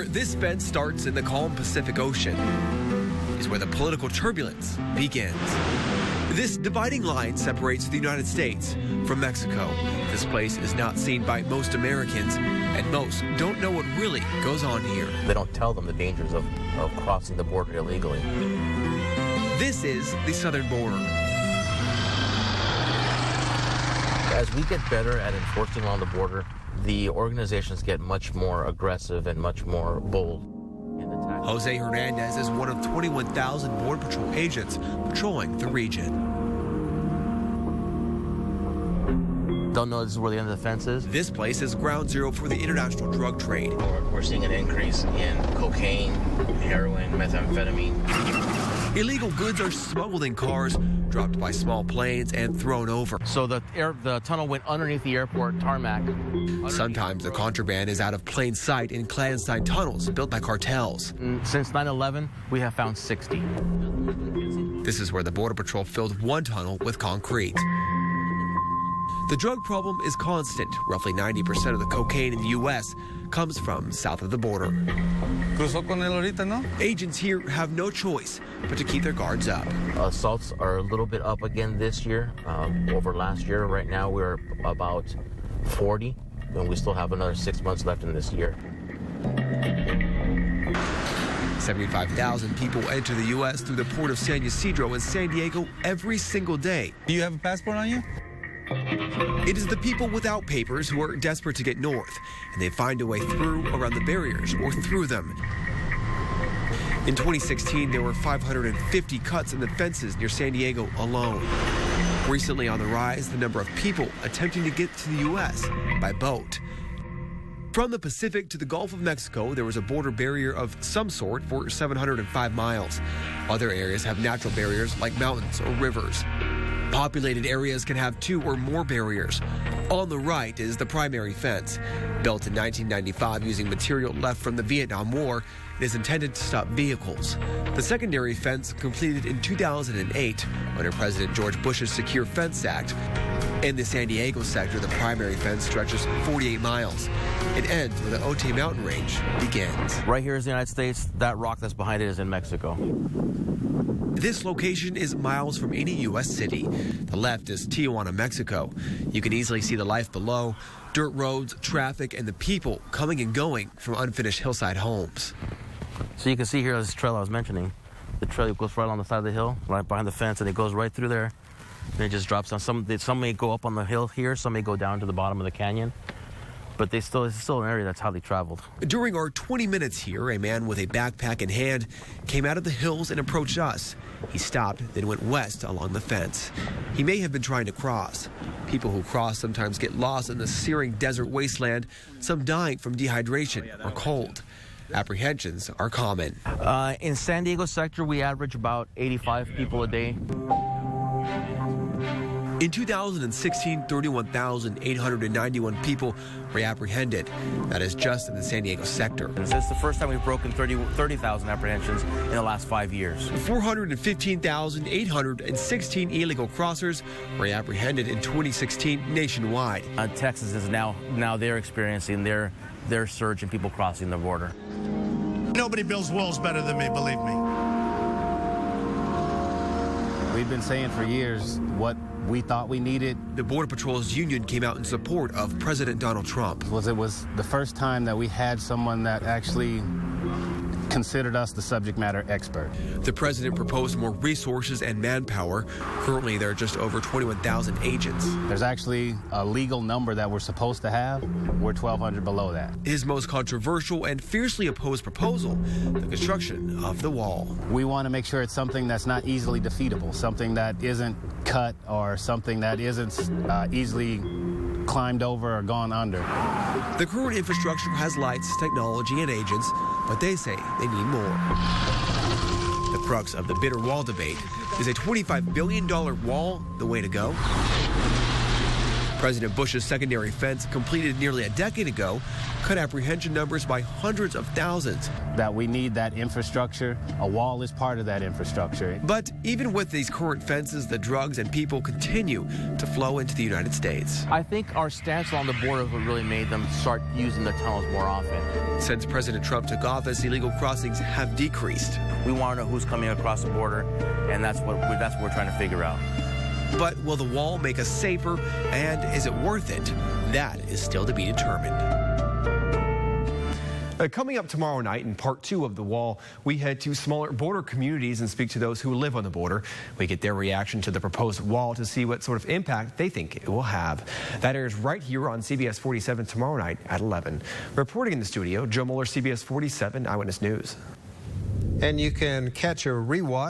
this fence starts in the calm Pacific Ocean is where the political turbulence begins. This dividing line separates the United States from Mexico. This place is not seen by most Americans, and most don't know what really goes on here. They don't tell them the dangers of crossing the border illegally. This is the southern border. As we get better at enforcing along the border, the organizations get much more aggressive and much more bold. Jose Hernandez is one of 21,000 Border Patrol agents patrolling the region. Don't know this is where the end of the fence is? This place is ground zero for the international drug trade. We're seeing an increase in cocaine, heroin, methamphetamine. Illegal goods are smuggled in cars, dropped by small planes, and thrown over. So the tunnel went underneath the airport tarmac. Sometimes the contraband is out of plain sight in clandestine tunnels built by cartels. Since 9/11, we have found 60. This is where the Border Patrol filled one tunnel with concrete. The drug problem is constant. Roughly 90% of the cocaine in the U.S. comes from south of the border. Cruzó con él ahorita, ¿no? Agents here have no choice but to keep their guards up. Assaults are a little bit up again this year over last year. Right now we're about 40, and we still have another 6 months left in this year. 75,000 people enter the U.S. through the port of San Ysidro in San Diego every single day. Do you have a passport on you? It is the people without papers who are desperate to get north, and they find a way through, around the barriers, or through them. In 2016, there were 550 cuts in the fences near San Diego alone. Recently on the rise, the number of people attempting to get to the U.S. by boat. From the Pacific to the Gulf of Mexico, there was a border barrier of some sort for 705 miles. Other areas have natural barriers like mountains or rivers. Populated areas can have two or more barriers. On the right is the primary fence. Built in 1995 using material left from the Vietnam War, it is intended to stop vehicles. The secondary fence completed in 2008 under President George Bush's Secure Fence Act. In the San Diego sector, the primary fence stretches 48 miles. It ends where the Otay mountain range begins. Right here is the United States. That rock that's behind it is in Mexico. This location is miles from any U.S. city. The left is Tijuana, Mexico. You can easily see the life below, dirt roads, traffic, and the people coming and going from unfinished hillside homes. So you can see here this trail I was mentioning. The trail goes right on the side of the hill, right behind the fence, and it goes right through there. And it just drops down. Some may go up on the hill here, some may go down to the bottom of the canyon. But it's still an area that's how they traveled. During our 20 minutes here, a man with a backpack in hand came out of the hills and approached us. He stopped, then went west along the fence. He may have been trying to cross. People who cross sometimes get lost in the searing desert wasteland, some dying from dehydration or cold. Apprehensions are common. In San Diego sector, we average about 85 people a day. In 2016, 31,891 people were apprehended. That is just in the San Diego sector. This is the first time we've broken 30,000 apprehensions in the last 5 years. 415,816 illegal crossers were apprehended in 2016 nationwide. Texas is now they're experiencing their surge in people crossing the border. Nobody builds walls better than me, believe me. We've been saying for years what we thought we needed. The Border Patrol's union came out in support of President Donald Trump. It was the first time that we had someone that actually considered us the subject matter expert. The president proposed more resources and manpower. Currently, there are just over 21,000 agents. There's actually a legal number that we're supposed to have. We're 1,200 below that. His most controversial and fiercely opposed proposal, the construction of the wall. We want to make sure it's something that's not easily defeatable, something that isn't cut or something that isn't easily climbed over or gone under. The current infrastructure has lights, technology, and agents, but they say they need more. The crux of the bitter wall debate is a $25 billion wall the way to go. President Bush's secondary fence, completed nearly a decade ago, cut apprehension numbers by hundreds of thousands. That we need that infrastructure. A wall is part of that infrastructure. But even with these current fences, the drugs and people continue to flow into the United States. I think our stance on the border is what really made them start using the tunnels more often. Since President Trump took office, illegal crossings have decreased. We want to know who's coming across the border, and that's what we're trying to figure out. But will the wall make us safer, and is it worth it? That is still to be determined. Coming up tomorrow night in part 2 of The Wall, we head to smaller border communities and speak to those who live on the border. We get their reaction to the proposed wall to see what sort of impact they think it will have. That airs right here on CBS 47 tomorrow night at 11. Reporting in the studio, Joe Moeller, CBS 47 Eyewitness News. And you can catch a rewatch